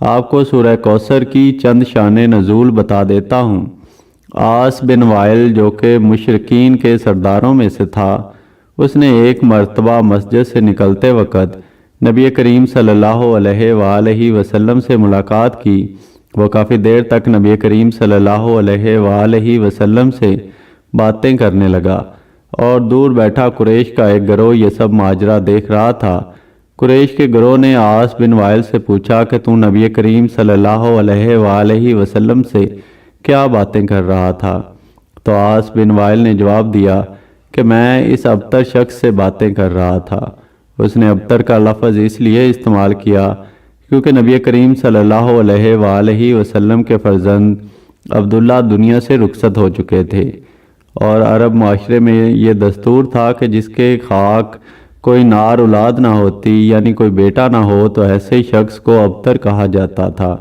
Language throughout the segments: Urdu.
آپ کو سورہ کوثر کی چند شان نزول بتا دیتا ہوں۔ آس بن وائل جو کہ مشرکین کے سرداروں میں سے تھا، اس نے ایک مرتبہ مسجد سے نکلتے وقت نبی کریم صلی اللہ علیہ وآلہ وسلم سے ملاقات کی۔ وہ کافی دیر تک نبی کریم صلی اللہ علیہ وآلہ وسلم سے باتیں کرنے لگا اور دور بیٹھا قریش کا ایک گروہ یہ سب ماجرا دیکھ رہا تھا۔ قریش کے گروہ نے آس بن وائل سے پوچھا کہ تو نبی کریم صلی اللہ علیہ وآلہ وسلم سے کیا باتیں کر رہا تھا؟ تو آس بن وائل نے جواب دیا کہ میں اس ابتر شخص سے باتیں کر رہا تھا۔ اس نے ابتر کا لفظ اس لیے استعمال کیا کیونکہ نبی کریم صلی اللہ علیہ وآلہ وسلم کے فرزند عبداللہ دنیا سے رخصت ہو چکے تھے، اور عرب معاشرے میں یہ دستور تھا کہ جس کے خاک کوئی نار اولاد نہ ہوتی، یعنی کوئی بیٹا نہ ہو، تو ایسے شخص کو ابتر کہا جاتا تھا۔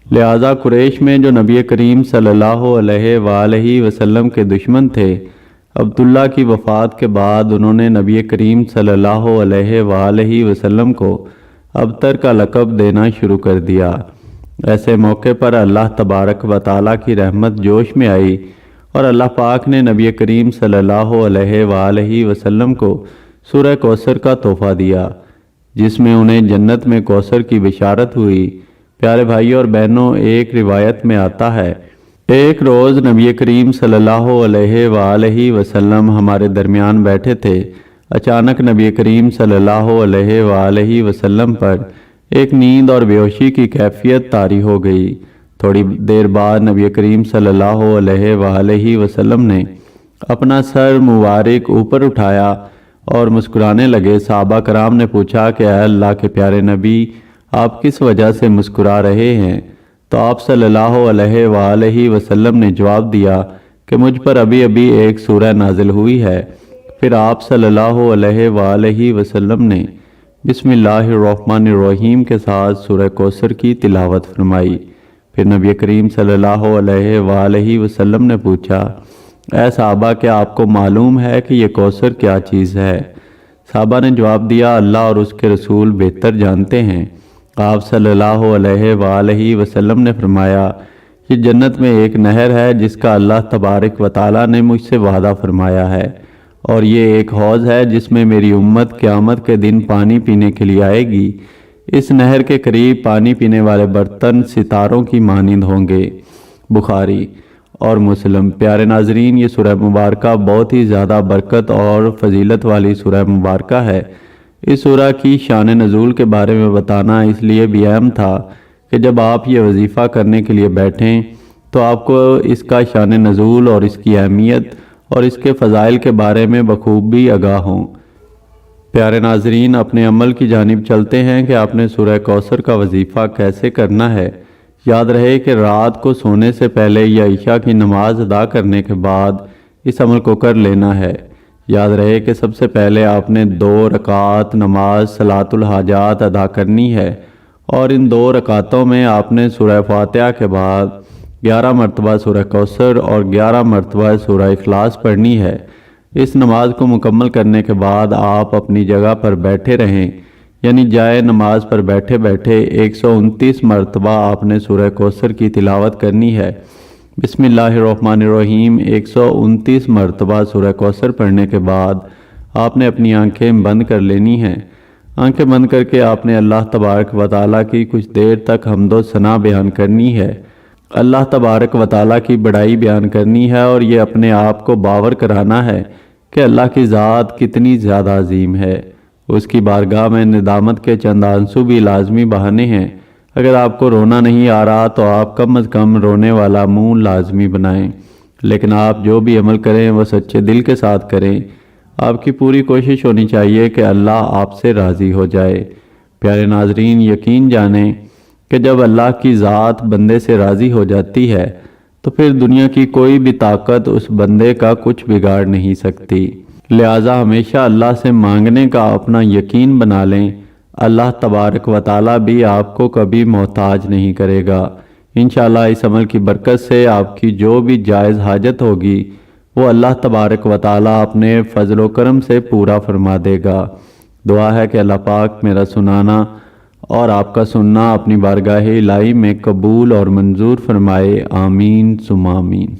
لہذا قریش میں جو نبی کریم صلی اللہ علیہ وآلہ وسلم کے دشمن تھے، عبداللہ کی وفات کے بعد انہوں نے نبی کریم صلی اللہ علیہ وآلہ وسلم کو ابتر کا لقب دینا شروع کر دیا۔ ایسے موقع پر اللہ تبارک و تعالیٰ کی رحمت جوش میں آئی اور اللہ پاک نے نبی کریم صلی اللہ علیہ وآلہ وسلم کو سورہ کوثر کا تحفہ دیا، جس میں انہیں جنت میں کوثر کی بشارت ہوئی۔ پیارے بھائیوں اور بہنوں، ایک روایت میں آتا ہے، ایک روز نبی کریم صلی اللہ علیہ وآلہ وسلم ہمارے درمیان بیٹھے تھے۔ اچانک نبی کریم صلی اللہ علیہ وآلہ وسلم پر ایک نیند اور بے ہوشی کی کیفیت طاری ہو گئی۔ تھوڑی دیر بعد نبی کریم صلی اللہ علیہ وآلہ وسلم نے اپنا سر مبارک اوپر اٹھایا اور مسکرانے لگے۔ صحابہ کرام نے پوچھا کہ اے اللہ کے پیارے نبی، آپ کس وجہ سے مسکرا رہے ہیں؟ تو آپ صلی اللہ علیہ وآلہ وسلم نے جواب دیا کہ مجھ پر ابھی ابھی ایک سورہ نازل ہوئی ہے۔ پھر آپ صلی اللہ علیہ وآلہ وسلم نے بسم اللہ الرحمن الرحیم کے ساتھ سورہ کوثر کی تلاوت فرمائی۔ پھر نبی کریم صلی اللہ علیہ وآلہ وسلم نے پوچھا، اے صحابہ، کیا آپ کو معلوم ہے کہ یہ کوثر کیا چیز ہے؟ صحابہ نے جواب دیا، اللہ اور اس کے رسول بہتر جانتے ہیں۔ آپ صلی اللہ علیہ وآلہ وسلم نے فرمایا، یہ جنت میں ایک نہر ہے جس کا اللہ تبارک و تعالیٰ نے مجھ سے وعدہ فرمایا ہے، اور یہ ایک حوض ہے جس میں میری امت قیامت کے دن پانی پینے کے لیے آئے گی۔ اس نہر کے قریب پانی پینے والے برتن ستاروں کی مانند ہوں گے۔ بخاری اور مسلم۔ پیارے ناظرین، یہ سورہ مبارکہ بہت ہی زیادہ برکت اور فضیلت والی سورہ مبارکہ ہے۔ اس سورہ کی شان نزول کے بارے میں بتانا اس لیے بھی اہم تھا کہ جب آپ یہ وظیفہ کرنے کے لیے بیٹھیں تو آپ کو اس کا شان نزول اور اس کی اہمیت اور اس کے فضائل کے بارے میں بخوبی آگاہ ہوں۔ پیارے ناظرین، اپنے عمل کی جانب چلتے ہیں کہ آپ نے سورہ کوثر کا وظیفہ کیسے کرنا ہے۔ یاد رہے کہ رات کو سونے سے پہلے یا عشاء کی نماز ادا کرنے کے بعد اس عمل کو کر لینا ہے۔ یاد رہے کہ سب سے پہلے آپ نے 2 رکعات نماز صلاۃ الحاجات ادا کرنی ہے، اور ان 2 رکعتوں میں آپ نے سورہ فاتحہ کے بعد 11 مرتبہ سورہ کوثر اور 11 مرتبہ سورہ اخلاص پڑھنی ہے۔ اس نماز کو مکمل کرنے کے بعد آپ اپنی جگہ پر بیٹھے رہیں، یعنی جائے نماز پر بیٹھے بیٹھے 129 مرتبہ آپ نے سورہ کوثر کی تلاوت کرنی ہے۔ بسم اللہ الرحمن الرحیم 129 مرتبہ سورہ کوثر پڑھنے کے بعد آپ نے اپنی آنکھیں بند کر لینی ہیں۔ آنکھیں بند کر کے آپ نے اللہ تبارک و تعالیٰ کی کچھ دیر تک حمد و ثنا بیان کرنی ہے، اللہ تبارک و تعالیٰ کی بڑائی بیان کرنی ہے، اور یہ اپنے آپ کو باور کرانا ہے کہ اللہ کی ذات کتنی زیادہ عظیم ہے۔ اس کی بارگاہ میں ندامت کے چند آنسو بھی لازمی بہانے ہیں۔ اگر آپ کو رونا نہیں آ رہا تو آپ کم از کم رونے والا منہ لازمی بنائیں، لیکن آپ جو بھی عمل کریں وہ سچے دل کے ساتھ کریں۔ آپ کی پوری کوشش ہونی چاہیے کہ اللہ آپ سے راضی ہو جائے۔ پیارے ناظرین، یقین جانیں کہ جب اللہ کی ذات بندے سے راضی ہو جاتی ہے تو پھر دنیا کی کوئی بھی طاقت اس بندے کا کچھ بگاڑ نہیں سکتی۔ لہٰذا ہمیشہ اللہ سے مانگنے کا اپنا یقین بنا لیں۔ اللہ تبارک و تعالیٰ بھی آپ کو کبھی محتاج نہیں کرے گا۔ انشاءاللہ اس عمل کی برکت سے آپ کی جو بھی جائز حاجت ہوگی وہ اللہ تبارک و تعالیٰ اپنے فضل و کرم سے پورا فرما دے گا۔ دعا ہے کہ اللہ پاک میرا سنانا اور آپ کا سننا اپنی بارگاہ الہی میں قبول اور منظور فرمائے، آمین ثم آمین۔